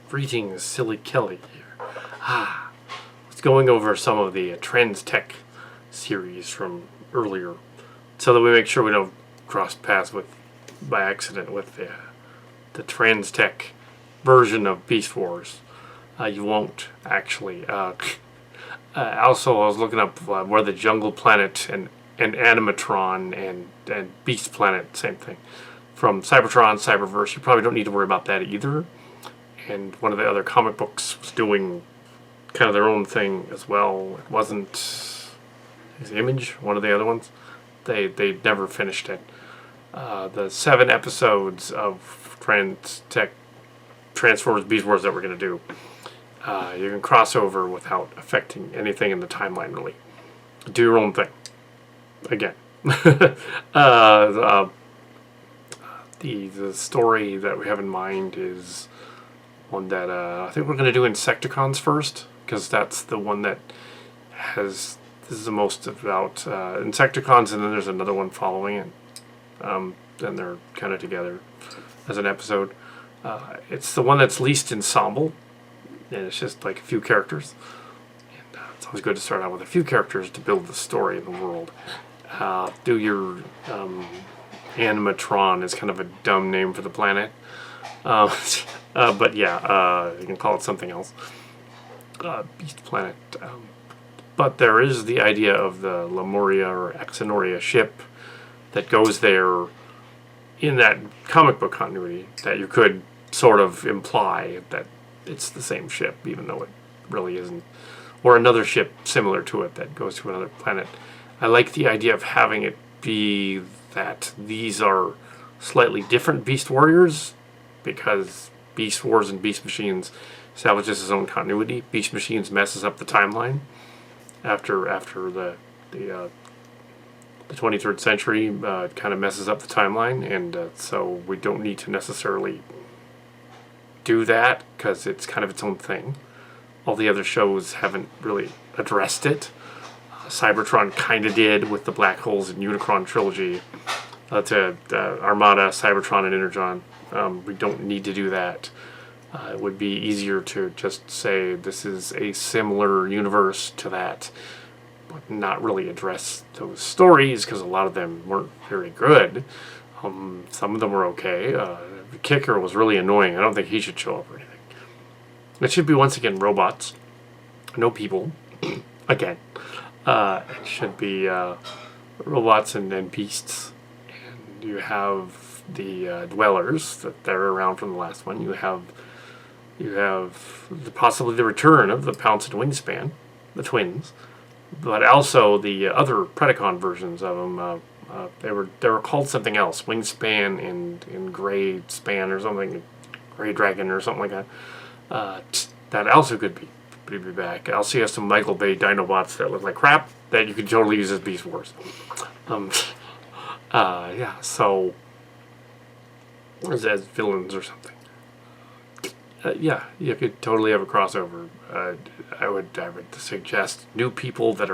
Greetings, Silly Kelly here. It's going over some of the Trans Tech series from earlier, so that we make sure we don't cross paths by accident with the Trans Tech version of Beast Wars. You won't actually. Also, I was looking up where the Jungle Planet and Animatron and Beast Planet, same thing, from Cybertron, Cyberverse. You probably don't need to worry about that either. And one of the other comic books was doing kind of their own thing as well. It wasn't his Image, one of the other ones. They never finished it. The 7 episodes of Transformers Beast Wars that we're going to do, you can cross over without affecting anything in the timeline, really. Do your own thing. Again. The story that we have in mind is one that I think we're going to do Insecticons first, because that's the one that this is the most about Insecticons, and then there's another one following it. Then they're kind of together as an episode. It's the one that's least ensemble, and it's just like a few characters. And it's always good to start out with a few characters to build the story of the world. Do your Animatron is kind of a dumb name for the planet. But yeah, you can call it something else. Beast Planet. But there is the idea of the Lemuria or Axanoria ship that goes there in that comic book continuity that you could sort of imply that it's the same ship, even though it really isn't. Or another ship similar to it that goes to another planet. I like the idea of having it be that these are slightly different Beast Warriors, because Beast Wars and Beast Machines establishes its own continuity. Beast Machines messes up the timeline after the 23rd century. It kind of messes up the timeline, and so we don't need to necessarily do that because it's kind of its own thing. All the other shows haven't really addressed it. Cybertron kind of did with the Black Holes and Unicron trilogy. To Armada, Cybertron, and Energon. We don't need to do that. It would be easier to just say this is a similar universe to that, but not really address those stories, because a lot of them weren't very good. Some of them were okay. The Kicker was really annoying. I don't think he should show up or anything. It should be, once again, robots. No people. Again. It should be robots and beasts. And you have the Dwellers that they're around from the last one. You have possibly the return of the Pounce and Wingspan, the twins, but also the other Predacon versions of them. They were called something else, Wingspan and Gray Span or something, Gray Dragon or something like that. That also could be back. I also have some Michael Bay Dinobots that look like crap that you could totally use as Beast Wars. Yeah, so as villains or something. Yeah, you could totally have a crossover. I would suggest new people that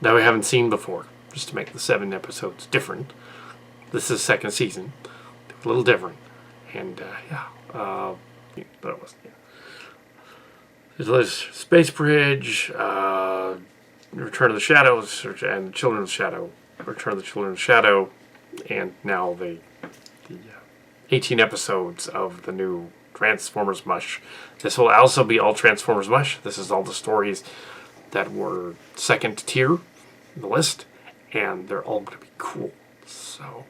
we haven't seen before, just to make the 7 episodes different. This is second season, a little different, and but it wasn't. Yeah. There's Space Bridge, Return of the Shadows, and Children of the Shadow, Return of the Children of the Shadow, and now the 18 episodes of the new Transformers MUSH. This will also be all Transformers MUSH. This is all the stories that were second tier in the list, and they're all going to be cool. So,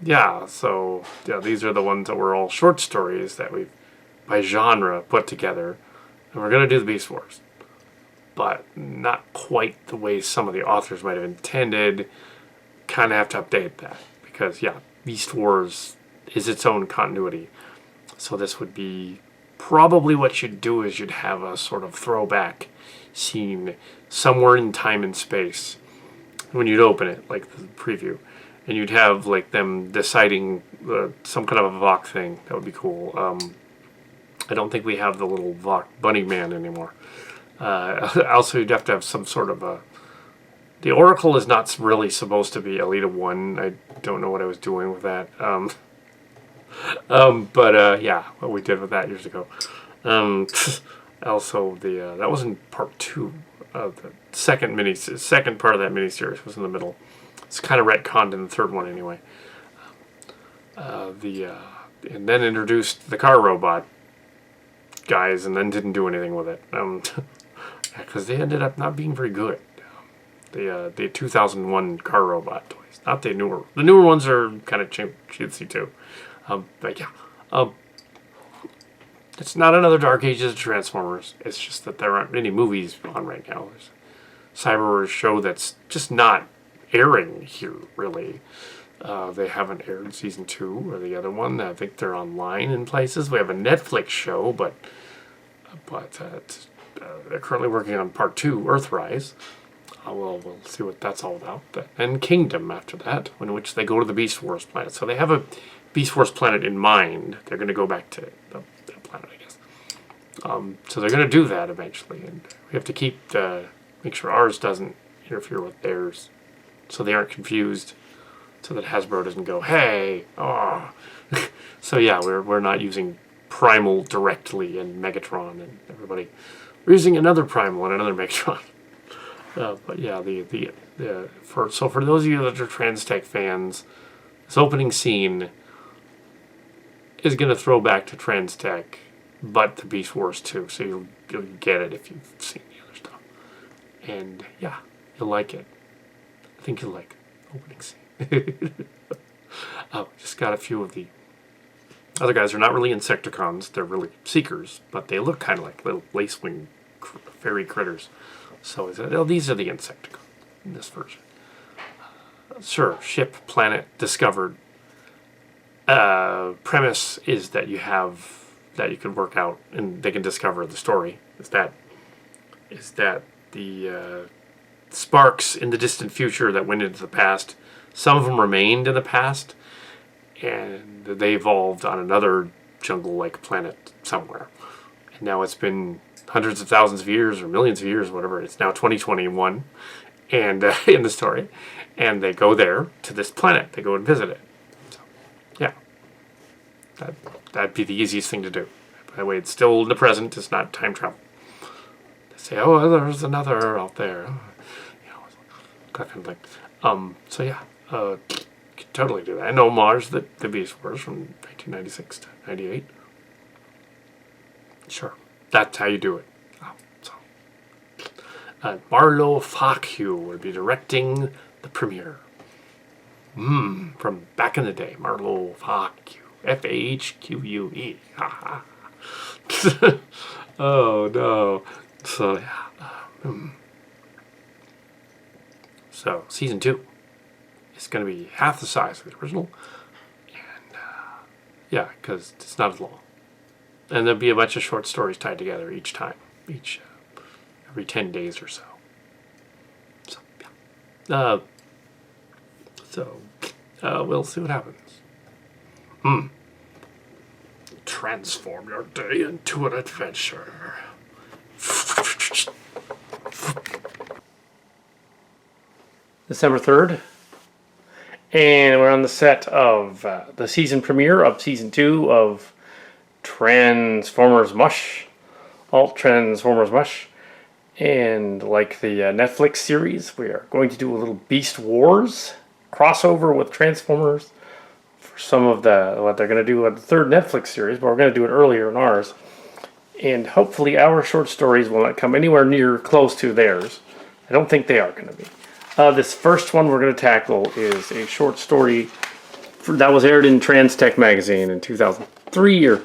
these are the ones that were all short stories that we've, by genre, put together, and we're going to do the Beast Wars. But not quite the way some of the authors might have intended. Kind of have to update that, because, Beast Wars is its own continuity. So this would be probably what you'd do is you'd have a sort of throwback scene somewhere in time and space when you'd open it, like the preview. And you'd have like them deciding some kind of a Vok thing. That would be cool. I don't think we have the little Vok bunny man anymore. Also, you'd have to have some sort of a... The Oracle is not really supposed to be Elita 1. I don't know what I was doing with that. Yeah, what we did with that years ago. Um, Also, that was in part 2 of the second part of that miniseries was in the middle. It's kind of retconned in the third one anyway. The And then introduced the car robot guys, and then didn't do anything with it because they ended up not being very good. The 2001 car robot toys, not the newer. The newer ones are kind of cheapsy too. But yeah, it's not another Dark Ages of Transformers. It's just that there aren't many movies on right now. There's a Cyberwars show that's just not airing here, really. They haven't aired season 2 or the other one. I think they're online in places. We have a Netflix show, but they're currently working on part 2, Earthrise. We'll see what that's all about. And Kingdom after that, in which they go to the Beast Wars planet. So they have a Beast Wars planet in mind. They're going to go back to that planet, I guess. So they're going to do that eventually, and we have to make sure ours doesn't interfere with theirs, so they aren't confused, so that Hasbro doesn't go, hey, oh. So yeah, we're not using Primal directly and Megatron and everybody. We're using another Primal and another Megatron. But yeah, for those of you that are Transtech fans, this opening scene is going to throw back to Transtech, but the Beast Wars too, so you'll get it if you've seen the other stuff. And yeah, you'll like it. I think you'll like the opening scene. Just got a few of the other guys. They're not really Insecticons, they're really Seekers, but they look kind of like little lacewing fairy critters. So these are the Insecticons in this version. Sure, ship, planet, discovered. Premise is that you can work out and they can discover the story. Is that the sparks in the distant future that went into the past, some of them remained in the past, and they evolved on another jungle-like planet somewhere. And now it's been hundreds of thousands of years or millions of years, whatever. It's now 2021, and in the story, and they go there to this planet. They go and visit it. So, yeah, that'd be the easiest thing to do. By the way, it's still in the present. It's not time travel. They say, oh, there's another out there. You know, that kind of thing. So yeah, you can totally do that. And homage the Beast Wars from 1996 to 98. Sure. That's how you do it. Marlowe Fahque will be directing the premiere. From back in the day, Marlowe Fahque. Fahque. Oh no. So yeah. So season 2 is going to be half the size of the original, and yeah, because it's not as long. And there'll be a bunch of short stories tied together each time, every 10 days or so. So, yeah. We'll see what happens. Transform your day into an adventure. December 3rd. And we're on the set of the season premiere of season 2 of Transformers MUSH, Alt Transformers MUSH, and like the Netflix series, we are going to do a little Beast Wars crossover with Transformers for some of what they're going to do on the third Netflix series, but we're going to do it earlier in ours, and hopefully our short stories will not come anywhere near close to theirs. I don't think they are going to be. This first one we're going to tackle is a short story that was aired in Transtech magazine in 2003 or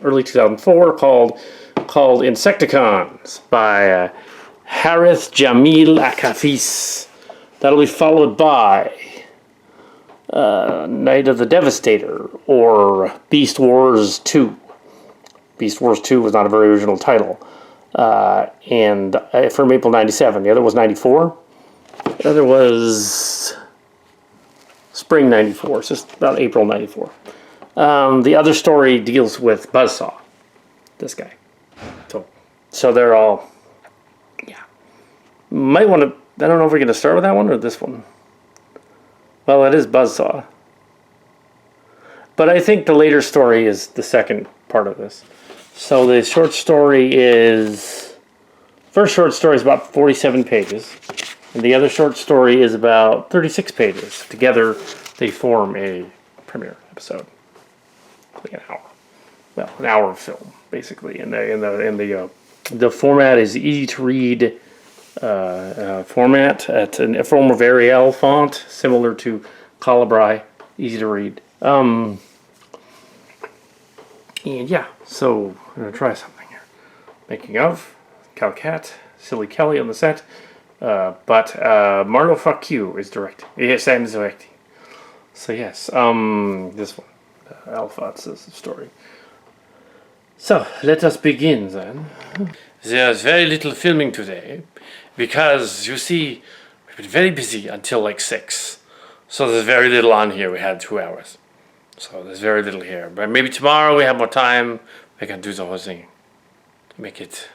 early 2004 called Insecticons by Harith Jamil Akafis. That'll be followed by Night of the Devastator, or Beast Wars 2. Beast Wars 2 was not a very original title. And from April 97. The other was 94. The other was spring 94, so it's about April 94. The other story deals with Buzzsaw, this guy. So they're all, yeah. Might want to, I don't know if we're going to start with that one or this one. Well, it is Buzzsaw. But I think the later story is the second part of this. So the short story is... First short story is about 47 pages. And the other short story is about 36 pages. Together, they form a premiere episode. Like an hour. Well, an hour of film, basically. And the format is easy to read format at a form of Arial font, similar to Calibri. Easy to read. And yeah, so I'm gonna try something here. Making of Calcat, Silly Kelly on the set. But Marlowe Fahque is directing. Yes, I'm directing. So yes, this one, Alphonse's story. So let us begin then. There's very little filming today because you see we've been very busy until like 6. So there's very little on here. We had 2 hours, so there's very little here. But maybe tomorrow we have more time. We can do the whole thing. Make it.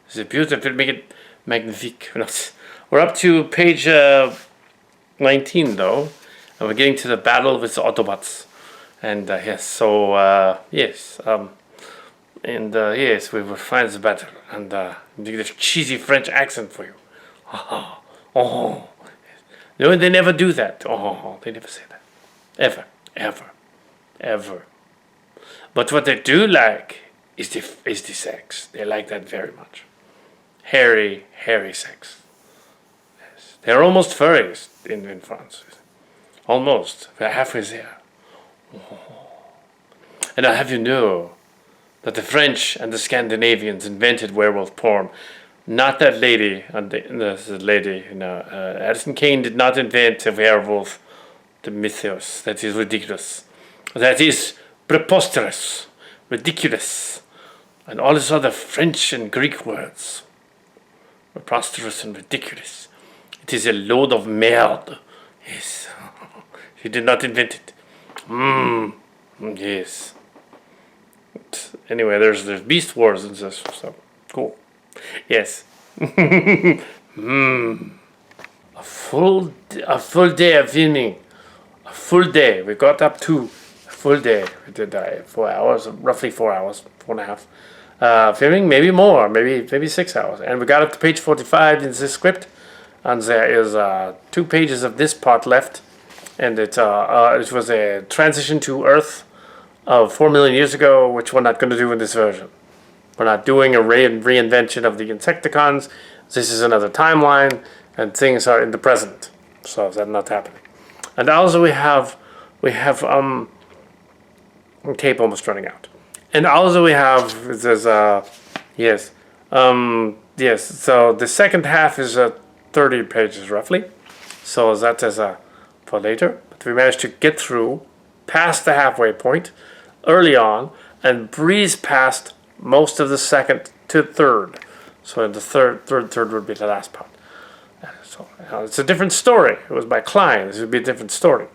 Is it beautiful? Make it magnifique. We're up to page 19 though, and we're getting to the battle with the Autobots. And yes, so yes, yes, we will find the battle and do this cheesy French accent for you. Oh, no, they never do that. Oh, they never say that, ever. But what they do like is the sex. They like that very much. Hairy sex. They're almost furries in France. Almost. They're halfway there. Oh. And I have you know that the French and the Scandinavians invented werewolf porn. Not that lady, the lady, Addison Kane did not invent a werewolf, the mythos. That is ridiculous. That is preposterous, ridiculous. And all these other French and Greek words. Preposterous and ridiculous. It is a load of merde. Yes. He did not invent it. Yes. Anyway, there's Beast Wars and this, so cool. Yes. A full day of filming. A full day. We got up to a full day. We did 4 hours, roughly 4 hours, 4.5. Filming, maybe more, maybe 6 hours. And we got up to page 45 in this script. And there is 2 pages of this part left, and it was a transition to Earth of 4 million years ago, which we're not going to do in this version. We're not doing a reinvention of the Insecticons. This is another timeline, and things are in the present, so that's not happening. And also we have tape almost running out, and also we have there's yes. So the second half is 30 pages roughly, so that is for later. But we managed to get through past the halfway point early on and breeze past most of the second to third. So the third would be the last part. So it's a different story. It was by Klein. This would be a different story.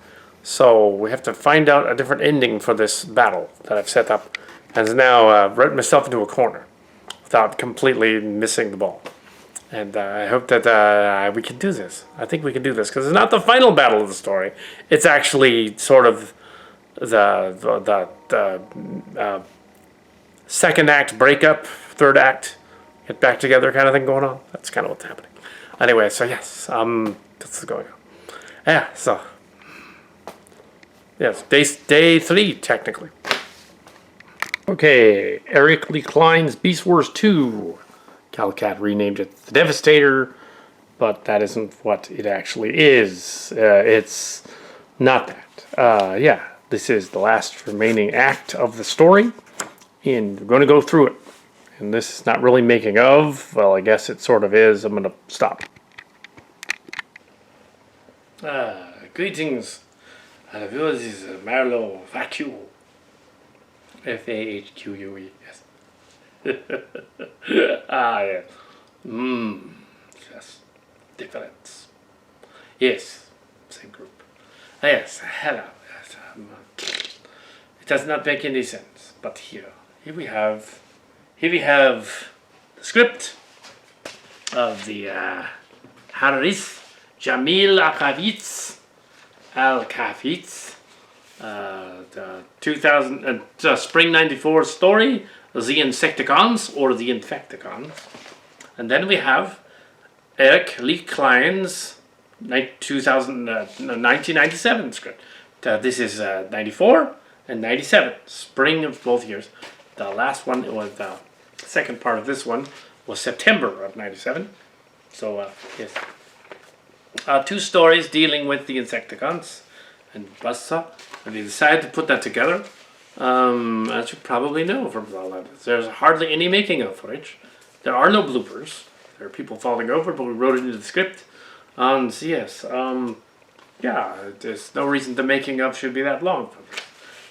So we have to find out a different ending for this battle that I've set up, and now written myself into a corner without completely missing the ball. And I hope that we can do this. I think we can do this because it's not the final battle of the story. It's actually sort of the second act breakup, third act get back together kind of thing going on. That's kind of what's happening. Anyway, so yes, this is going on. Yeah, so yes, day 3 technically. Okay, Eric Lee Klein's Beast Wars 2. Calcat renamed it the Devastator, but that isn't what it actually is. It's not that. Yeah, this is the last remaining act of the story, and we're going to go through it. And this is not really making of. Well, I guess it sort of is. I'm going to stop. Greetings. This is Marlowe Fahque. Fahque, yes. Yes. Yes. Difference. Yes. Same group. Yes. Hello. Yes. It does not make any sense. But here we have the script of the Haris Jamil Al-Kafitz, The 2000 Spring '94 story, The Insecticons or The Infecticons, and then we have Eric Lee Klein's 1997 script. This is 94 and 97, spring of both years. The last one was the second part of this one was September of '97. So yes, two stories dealing with the Insecticons and Buzzsaw, and they decided to put that together. As you probably know from all that, there's hardly any making of footage. There are no bloopers. There are people falling over, but we wrote it into the script. So yes, yeah, there's no reason the making of should be that long.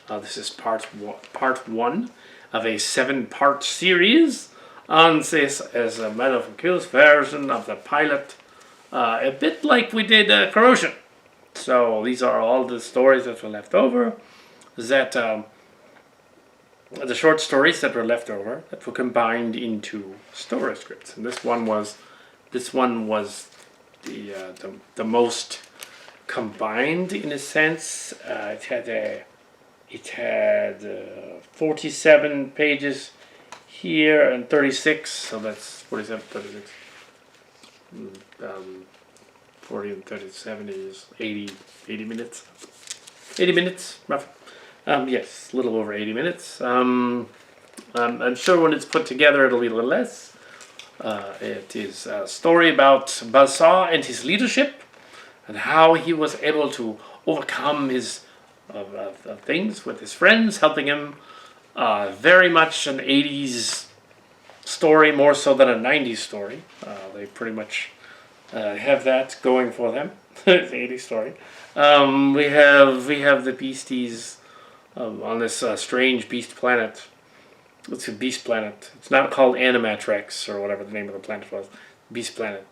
This is part one of a 7-part series on this as a Metal from Kills version of the pilot, a bit like we did Corrosion. So these are all the stories that were left over. That the short stories that were left over that were combined into story scripts, and this one was the most combined in a sense. It had 47 pages here and 36, so that's 47, 36. 40 and 37 is 80 minutes. 80 minutes, roughly. Yes, a little over 80 minutes. I'm sure when it's put together it'll be a little less. It is a story about Buzzsaw and his leadership and how he was able to overcome his things with his friends, helping him. Very much an 80s story, more so than a 90s story. They pretty much have that going for them. It's an 80s story. We have the beasties on this strange beast planet. It's a beast planet. It's not called Animatrix or whatever the name of the planet was. Beast planet.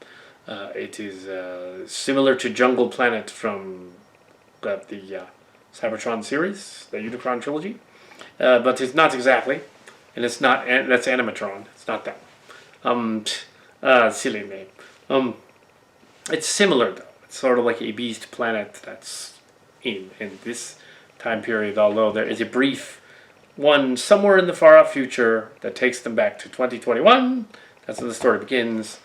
It is similar to Jungle Planet from the Cybertron series, the Unicron trilogy, but it's not exactly, and it's not. That's Animatron. It's not that. Silly name. It's similar though. It's sort of like a beast planet that's in this time period. Although there is a brief one somewhere in the far off future that takes them back to 2021. That's when the story begins.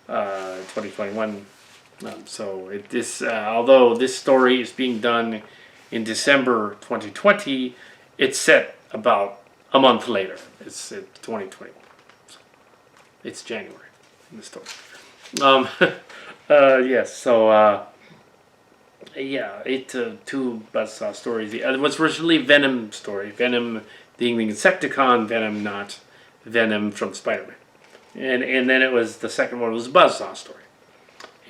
2021. Although this story is being done in December 2020, it's set about a month later. It's 2021. So it's January in the story. Yes. So yeah, two Buzzsaw stories. The other was originally Venom story. Venom being the Insecticon, Venom not Venom from Spider-Man. And then it was the second one was a Buzzsaw story,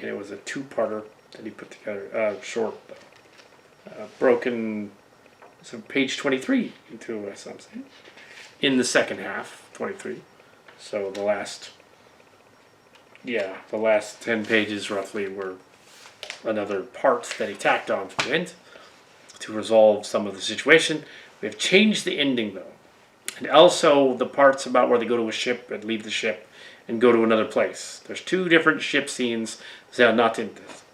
and it was a 2-parter that he put together, short, broken, so page 23 into something in the second half, 23. So the last 10 pages roughly were another part that he tacked on to the end to resolve some of the situation. We have changed the ending though, and also the parts about where they go to a ship and leave the ship and go to another place. There's 2 different ship scenes that are not in this.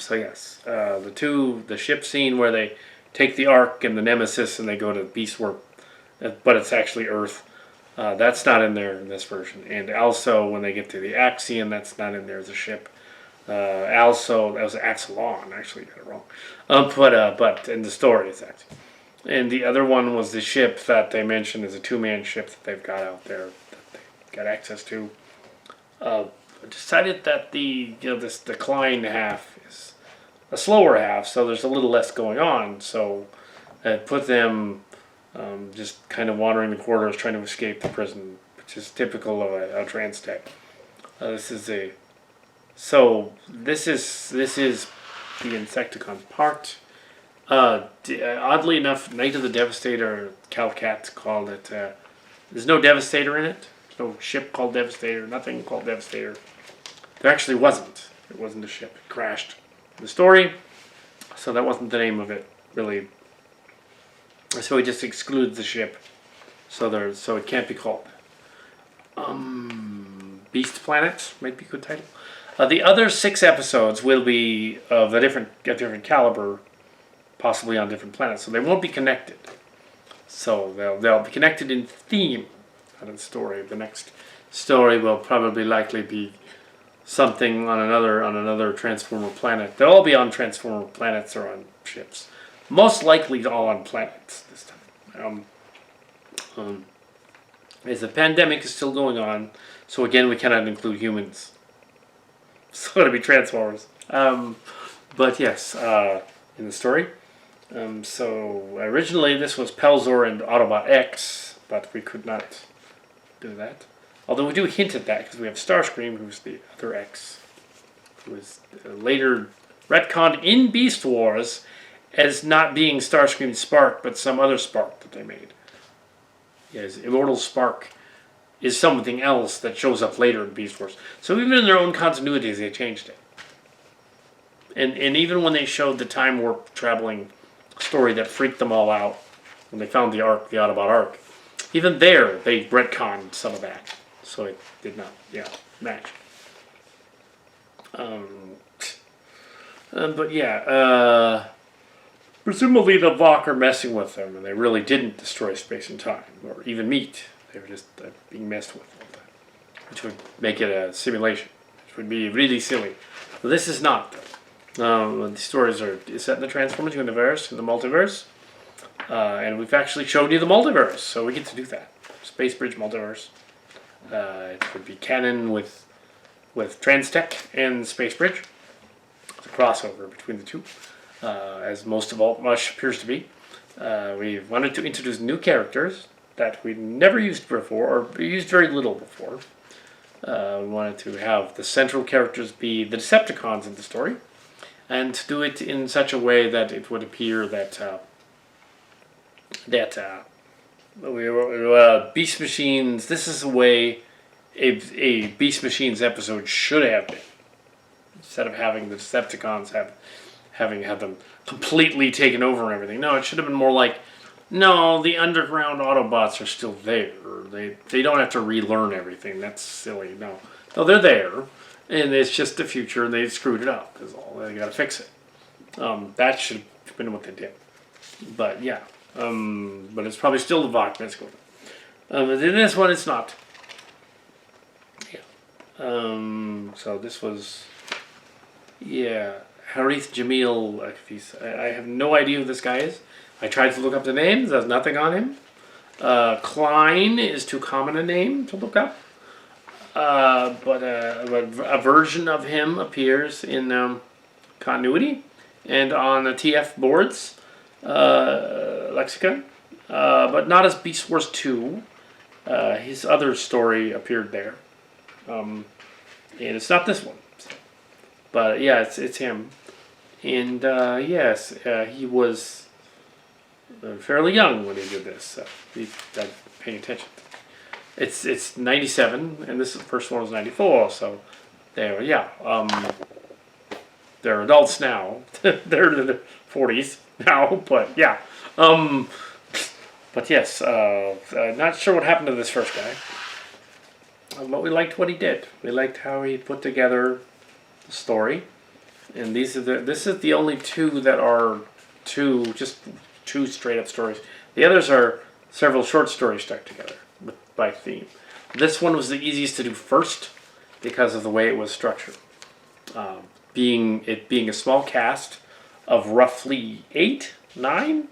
So yes, the ship scene where they take the Ark and the Nemesis and they go to Beastwarp, but it's actually Earth. That's not in there in this version. And also when they get to the Axion, that's not in there as a ship. Also, that was Axelon. Actually, got it wrong. But in the story, it's actually. And the other one was the ship that they mentioned as a 2-man ship that they've got out there that they got access to. Decided that this decline half is a slower half, so there's a little less going on. So it put them just kind of wandering the corridors trying to escape the prison, which is typical of a trans tech. This is the Insecticon part. Oddly enough, Night of the Devastator, Calcat called it. There's no Devastator in it. There's no ship called Devastator. Nothing called Devastator. There actually wasn't. It wasn't a ship. It crashed in the story, so that wasn't the name of it really. So he just excludes the ship, so it can't be called. Beast Planet might be a good title. The other 6 episodes will be of a different caliber, possibly on different planets. So they won't be connected. So they'll be connected in theme, not in story. The next story will probably likely be something on another Transformer planet. They'll all be on Transformer planets or on ships. Most likely all on planets this time. As the pandemic is still going on, so again we cannot include humans. So it'll be Transformers. But yes, in the story. So originally this was Pelzor and Autobot X, but we could not do that. Although we do hint at that because we have Starscream, who's the other X, who was later retconned in Beast Wars as not being Starscream's Spark, but some other Spark that they made. Yes, Immortal Spark is something else that shows up later in Beast Wars. So even in their own continuities, they changed it. And even when they showed the time warp traveling story that freaked them all out when they found the Ark, the Autobot Ark, even there they retconned some of that, so it did not, match. But yeah, presumably the Fahque are messing with them, and they really didn't destroy space and time, or even meet. They were just being messed with all the time, which would make it a simulation, which would be really silly. But this is not. The stories are set in the Transformers universe, in the multiverse, and we've actually showed you the multiverse, so we get to do that. Space Bridge multiverse. It would be canon with Transtech and Space Bridge. It's a crossover between the two, as most of MUSH appears to be. We wanted to introduce new characters that we'd never used before, or used very little before. We wanted to have the central characters be the Decepticons in the story, and to do it in such a way that it would appear that Beast Machines. This is the way a Beast Machines episode should have been, instead of having the Decepticons having had them completely taken over and everything. No, it should have been more like, no, the underground Autobots are still there. They don't have to relearn everything. That's silly. No, they're there. And it's just the future, and they screwed it up. Is all. They got to fix it. That should have been what they did. But yeah, but it's probably still the Fahque that's going on. But in this one, it's not. Yeah. So this was, Harith Jamil. I have no idea who this guy is. I tried to look up the names. There's nothing on him. Klein is too common a name to look up. But a version of him appears in continuity and on the TF boards lexicon, but not as Beast Wars 2. His other story appeared there, and it's not this one. But yeah, it's him, and yes, he was fairly young when he did this. So he's paying attention. It's 97, and this is the first one was 94. So they're adults now. They're in their 40s now, but yeah. But yes, not sure what happened to this first guy. But we liked what he did. We liked how he put together the story, and this is the only two that are just two straight up stories. The others are several short stories stuck together by theme. This one was the easiest to do first because of the way it was structured. Being a small cast of roughly 8 or 9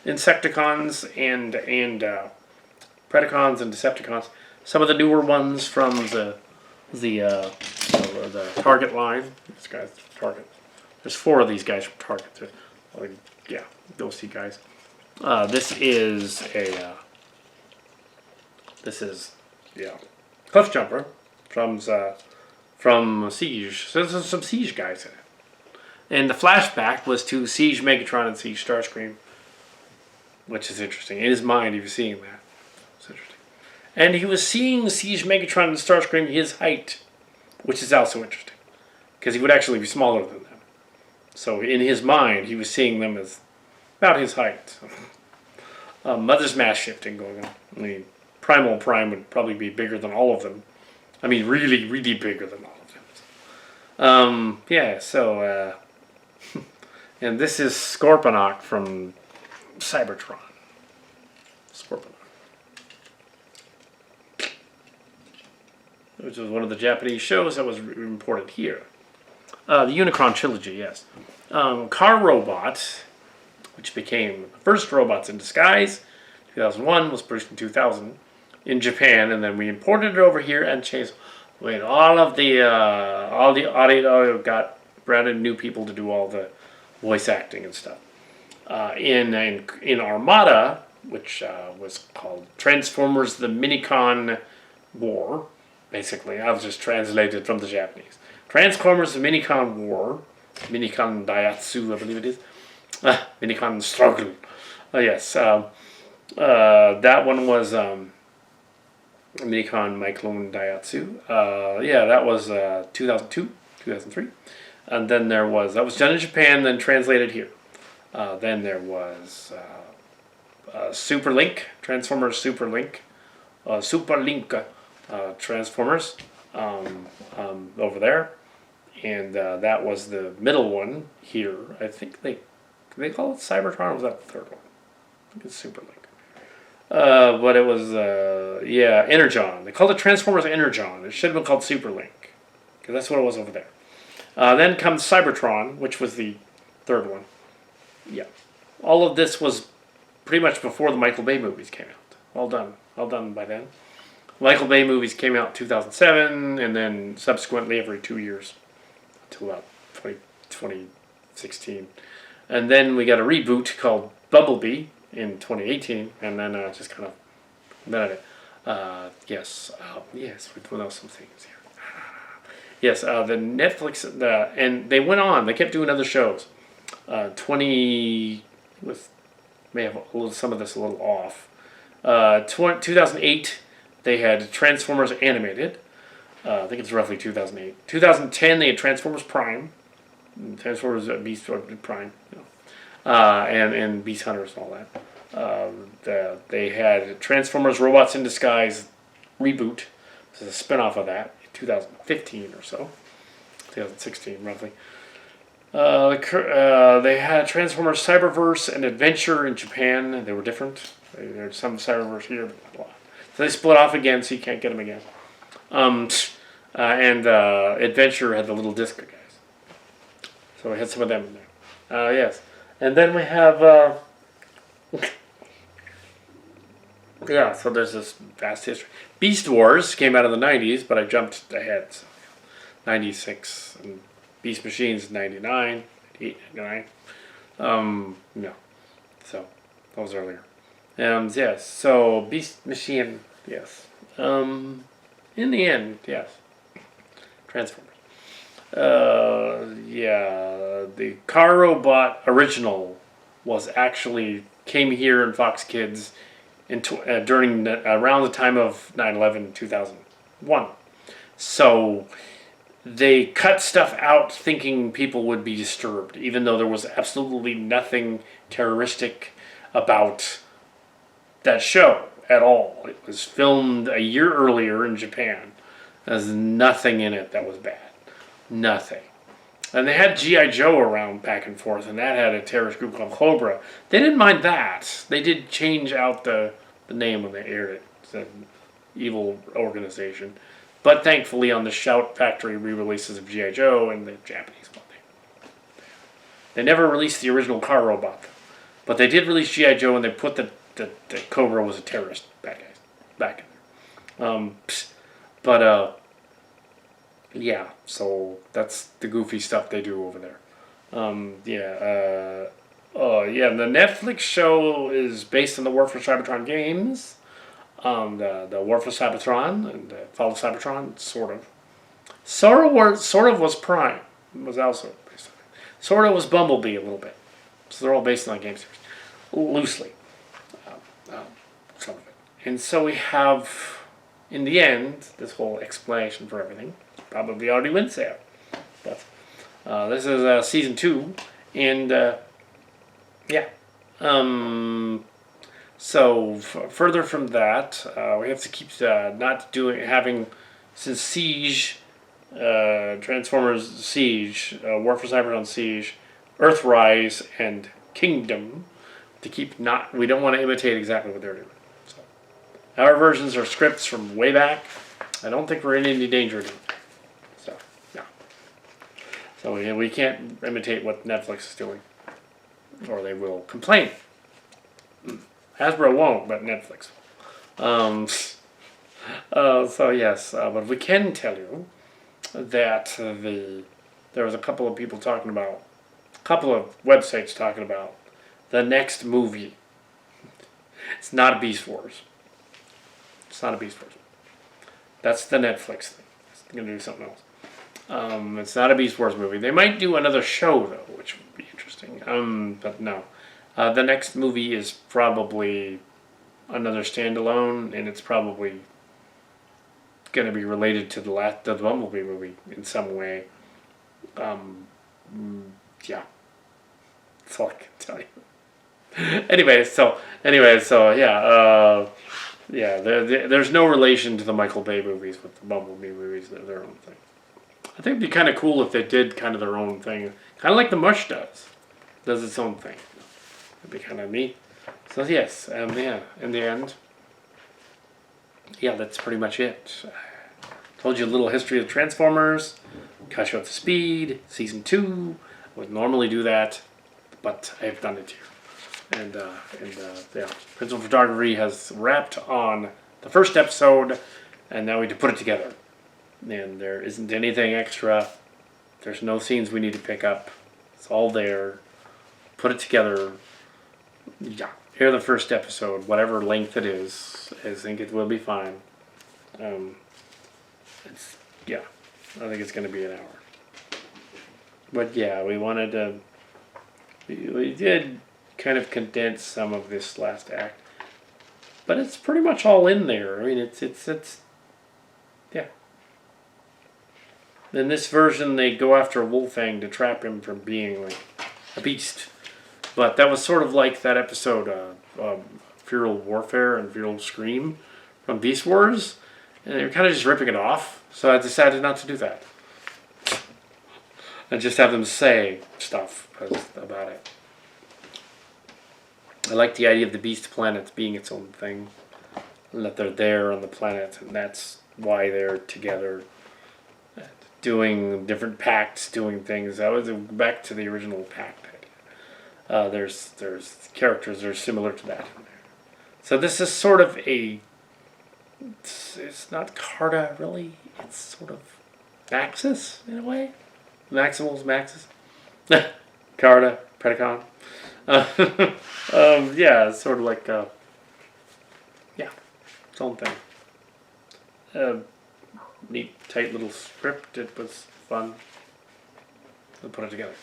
Insecticons and Predacons and Decepticons. Some of the newer ones from the Target line. This guy's Target. There's 4 of these guys from Target. Those 2 guys. This is Cliff Jumper from Siege. So there's some Siege guys in it. And the flashback was to Siege Megatron and Siege Starscream, which is interesting. In his mind, he was seeing that. It's interesting. And he was seeing Siege Megatron and Starscream his height, which is also interesting, because he would actually be smaller than them. So in his mind, he was seeing them as about his height. There's mass shifting going on. I mean, Primal Prime would probably be bigger than all of them. I mean, really, really bigger than all of them. And this is Scorponok from Cybertron. Scorponok. Which was one of the Japanese shows that was imported here. The Unicron trilogy, yes. Car Robot, which became the first Robots in Disguise, 2001, was produced in 2000 in Japan, and then we imported it over here and changed. Wait, all the audio got branded new people to do all the voice acting and stuff. In Armada, which was called Transformers: The Minicon War, basically, I was just translated from the Japanese. Transformers: The Minicon War, Minicon Daihatsu, I believe it is. Minicon Struggle. Yes, that one was Minicon My Clone Daihatsu. That was 2002, 2003. And then that was done in Japan, then translated here. Then there was Superlink, Transformers Superlink, Superlink Transformers over there. And that was the middle one here. I think they call it Cybertron, or was that the third one? I think it's Superlink. But it was, Energon. They called it Transformers Energon. It should have been called Superlink, because that's what it was over there. Then comes Cybertron, which was the third one. Yeah. All of this was pretty much before the Michael Bay movies came out. All done by then. Michael Bay movies came out in 2007, and then subsequently every 2 years until about 2016. And then we got a reboot called Bumblebee in 2018, and then just kind of yes, we put out some things here. Yes, the Netflix, and they went on. They kept doing other shows. May have some of this a little off. 2008, they had Transformers Animated. I think it's roughly 2008. 2010, they had Transformers Prime. Transformers Beast Prime. And Beast Hunters and all that. They had Transformers Robots in Disguise reboot. This is a spin-off of that in 2015 or so. 2016, roughly. They had Transformers Cyberverse and Adventure in Japan. They were different. There's some Cyberverse here, but blah. So they split off again, so you can't get them again. And Adventure had the little disc guys. So we had some of them in there. Yes. And then we have... so there's this vast history. Beast Wars came out in the 90s, but I jumped ahead. So, 96, and Beast Machines 99, 99. No. So, that was earlier. Yes, so Beast Machine, yes. In the end, yes. Transformers. The Car Robot original came here in Fox Kids around the time of 9/11 2001. So they cut stuff out thinking people would be disturbed, even though there was absolutely nothing terroristic about that show at all. It was filmed a year earlier in Japan. There's nothing in it that was bad. Nothing. And they had G.I. Joe around back and forth, and that had a terrorist group called Cobra. They didn't mind that. They did change out the name when they aired it. It's an evil organization. But thankfully on the Shout Factory re-releases of G.I. Joe and the Japanese one, they never released the original Car Robot. But they did release G.I. Joe, and they put the Cobra was a terrorist bad guy back in there. Yeah, so that's the goofy stuff they do over there. The Netflix show is based on the War for Cybertron games. The War for Cybertron and the Fall of Cybertron, sort of. Sort of was Prime. It was also based on it. Sort of was Bumblebee a little bit. So they're all based on the game series. Loosely. Some of it. And so we have, in the end, this whole explanation for everything. Probably already went there. But this is season 2. And so further from that, we have to keep since Siege, Transformers Siege, War for Cybertron Siege Earthrise and Kingdom to keep not. We don't want to imitate exactly what they're doing. So, our versions are scripts from way back. I don't think we're in any danger of doing that. So, no. So we can't imitate what Netflix is doing, or they will complain. Hasbro won't, but Netflix. So yes, but we can tell you that there was a couple of people talking about, a couple of websites talking about the next movie. It's not a Beast Wars. It's not a Beast Wars. That's the Netflix thing. It's going to do something else. It's not a Beast Wars movie. They might do another show, though, which would be interesting. But no. The next movie is probably another standalone, and it's probably going to be related to the Bumblebee movie in some way. Yeah. That's all I can tell you. Anyway, so yeah. There's no relation to the Michael Bay movies with the Bumblebee movies. They're their own thing. I think it'd be kind of cool if they did kind of their own thing. Kind of like the MUSH does. Does its own thing. It'd be kind of neat. So yes, yeah, in the end, yeah, that's pretty much it. Told you a little history of Transformers. Got you up to speed. Season 2. I would normally do that, but I've done it here. And yeah, Principal Photography has wrapped on the first episode, and now we need to put it together. And there isn't anything extra. There's no scenes we need to pick up. It's all there. Put it together. Yeah, hear the first episode, whatever length it is. I think it will be fine. Yeah, I think it's going to be an hour. But yeah, we wanted to. We did kind of condense some of this last act, but it's pretty much all in there. I mean, it's yeah. In this version, they go after Wolfang to trap him from being like a beast. But that was sort of like that episode, Feral Warfare and Feral Scream from Beast Wars, and they were kind of just ripping it off. So I decided not to do that, and just have them say stuff about it. I like the idea of the Beast Planet being its own thing, and that they're there on the planet, and that's why they're together, doing different pacts, doing things. I was back to the original pact. There's characters that are similar to that in there. So this is sort of a. It's not Carta really. It's sort of Maxis in a way. Maximals, Maxis. Carta, Predacon. Yeah, it's sort of like yeah, its own thing. Neat, tight little script. It was fun. We'll put it together.